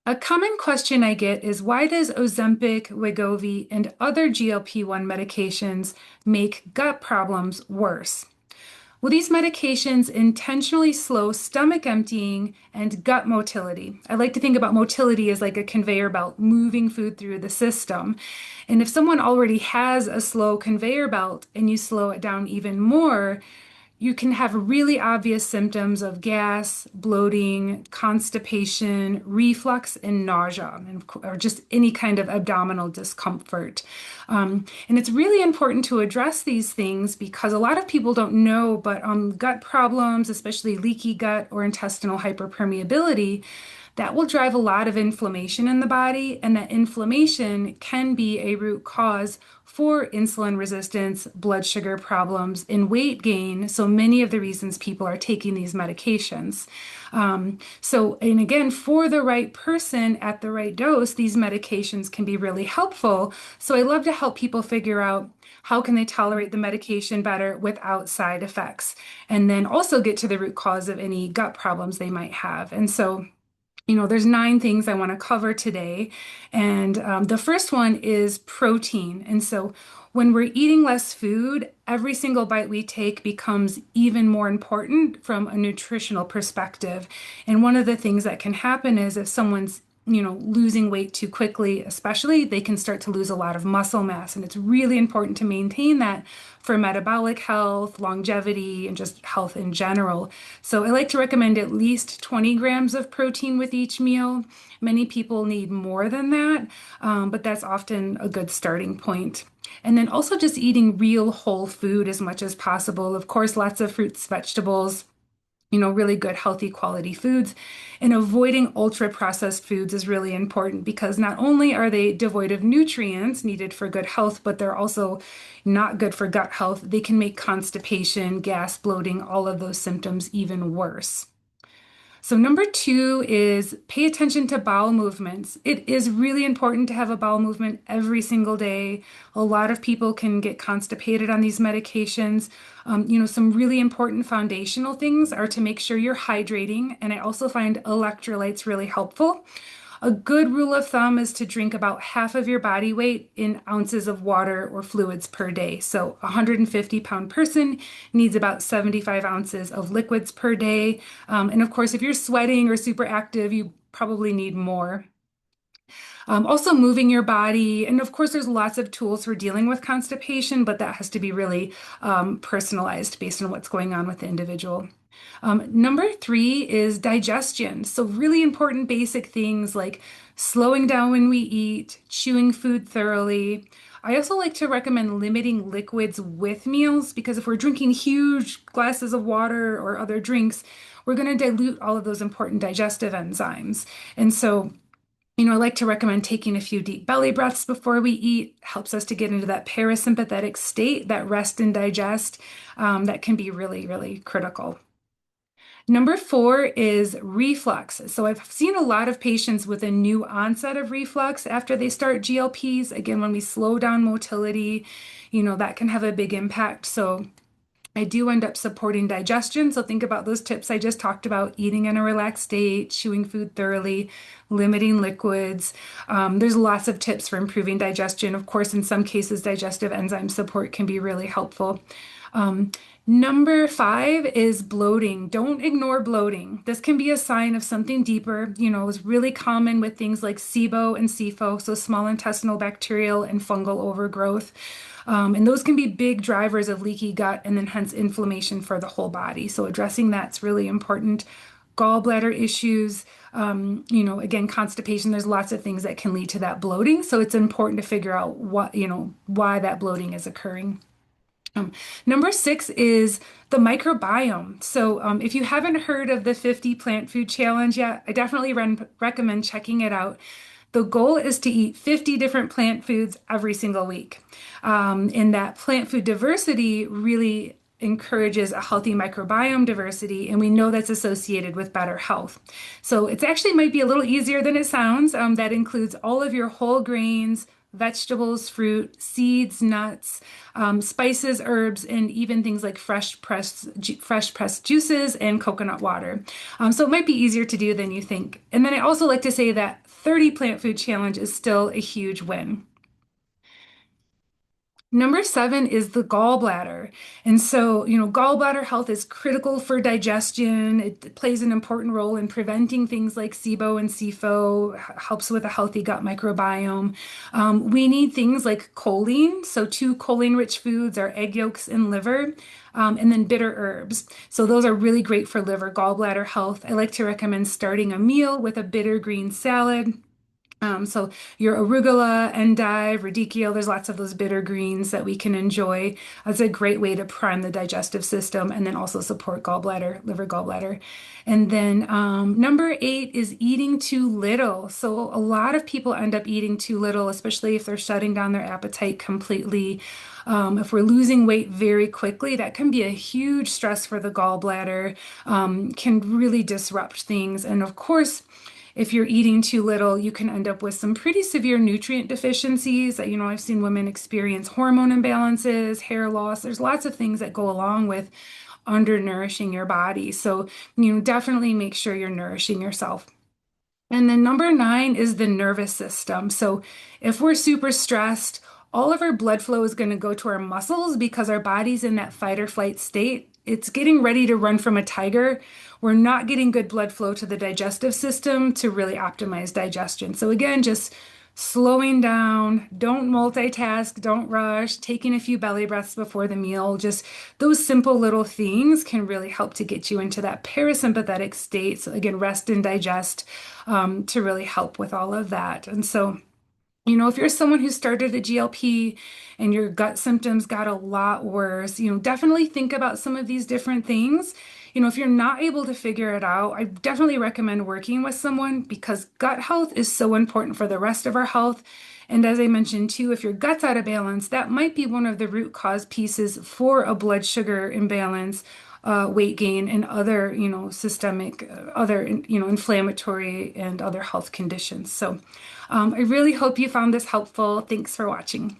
A common question I get is why does Ozempic, Wegovy, and other GLP-1 medications make gut problems worse? Well, these medications intentionally slow stomach emptying and gut motility. I like to think about motility as like a conveyor belt moving food through the system. And if someone already has a slow conveyor belt and you slow it down even more, you can have really obvious symptoms of gas, bloating, constipation, reflux, and nausea, or just any kind of abdominal discomfort. And it's really important to address these things because a lot of people don't know, but gut problems, especially leaky gut or intestinal hyperpermeability, that will drive a lot of inflammation in the body, and that inflammation can be a root cause for insulin resistance, blood sugar problems, and weight gain. So many of the reasons people are taking these medications. And again, for the right person at the right dose, these medications can be really helpful. So I love to help people figure out how can they tolerate the medication better without side effects, and then also get to the root cause of any gut problems they might have. And so there's 9 things I want to cover today. And the first one is protein. And so when we're eating less food, every single bite we take becomes even more important from a nutritional perspective. And one of the things that can happen is if someone's losing weight too quickly, especially, they can start to lose a lot of muscle mass. And it's really important to maintain that for metabolic health, longevity, and just health in general. So I like to recommend at least 20 grams of protein with each meal. Many people need more than that, but that's often a good starting point. And then also just eating real whole food as much as possible. Of course, lots of fruits, vegetables, really good, healthy quality foods. And avoiding ultra processed foods is really important because not only are they devoid of nutrients needed for good health, but they're also not good for gut health. They can make constipation, gas, bloating, all of those symptoms even worse. So number 2 is pay attention to bowel movements. It is really important to have a bowel movement every single day. A lot of people can get constipated on these medications. Some really important foundational things are to make sure you're hydrating, and I also find electrolytes really helpful. A good rule of thumb is to drink about half of your body weight in ounces of water or fluids per day. So a 150-pound person needs about 75 ounces of liquids per day. And of course, if you're sweating or super active, you probably need more. Also moving your body. And of course, there's lots of tools for dealing with constipation, but that has to be really personalized based on what's going on with the individual. Number 3 is digestion. So really important basic things like slowing down when we eat, chewing food thoroughly. I also like to recommend limiting liquids with meals because if we're drinking huge glasses of water or other drinks, we're going to dilute all of those important digestive enzymes. And so I like to recommend taking a few deep belly breaths before we eat. Helps us to get into that parasympathetic state, that rest and digest, that can be really, really critical. Number 4 is reflux. So I've seen a lot of patients with a new onset of reflux after they start GLPs. Again, when we slow down motility, that can have a big impact. So I do end up supporting digestion. So think about those tips I just talked about: eating in a relaxed state, chewing food thoroughly, limiting liquids. There's lots of tips for improving digestion. Of course, in some cases, digestive enzyme support can be really helpful. Number 5 is bloating. Don't ignore bloating. This can be a sign of something deeper. It's really common with things like SIBO and SIFO, so small intestinal bacterial and fungal overgrowth. And those can be big drivers of leaky gut and then hence inflammation for the whole body. So addressing that's really important. Gallbladder issues, again, constipation, there's lots of things that can lead to that bloating. So it's important to figure out why that bloating is occurring. Number 6 is the microbiome. So if you haven't heard of the 50 plant food challenge yet, I definitely recommend checking it out. The goal is to eat 50 different plant foods every single week. And that plant food diversity really encourages a healthy microbiome diversity, and we know that's associated with better health. So it's actually might be a little easier than it sounds. That includes all of your whole grains, vegetables, fruit, seeds, nuts, spices, herbs, and even things like fresh pressed juices and coconut water. So it might be easier to do than you think. And then I also like to say that 30 plant food challenge is still a huge win. Number seven is the gallbladder. And so, gallbladder health is critical for digestion. It plays an important role in preventing things like SIBO and SIFO, helps with a healthy gut microbiome. We need things like choline. So, two choline-rich foods are egg yolks and liver, and then bitter herbs. So, those are really great for liver gallbladder health. I like to recommend starting a meal with a bitter green salad. So your arugula, endive, radicchio, there's lots of those bitter greens that we can enjoy. That's a great way to prime the digestive system and then also support gallbladder, liver gallbladder. And then number eight is eating too little. So a lot of people end up eating too little, especially if they're shutting down their appetite completely. If we're losing weight very quickly, that can be a huge stress for the gallbladder, can really disrupt things. And of course, if you're eating too little, you can end up with some pretty severe nutrient deficiencies. I've seen women experience hormone imbalances, hair loss. There's lots of things that go along with undernourishing your body. So, definitely make sure you're nourishing yourself. And then number nine is the nervous system. So if we're super stressed, all of our blood flow is going to go to our muscles because our body's in that fight or flight state. It's getting ready to run from a tiger. We're not getting good blood flow to the digestive system to really optimize digestion. So again, just slowing down, don't multitask, don't rush, taking a few belly breaths before the meal. Just those simple little things can really help to get you into that parasympathetic state. So again, rest and digest to really help with all of that. And so if you're someone who started a GLP and your gut symptoms got a lot worse, definitely think about some of these different things. If you're not able to figure it out, I definitely recommend working with someone because gut health is so important for the rest of our health. And as I mentioned too, if your gut's out of balance, that might be one of the root cause pieces for a blood sugar imbalance, weight gain, and other, systemic, other, inflammatory and other health conditions. So I really hope you found this helpful. Thanks for watching.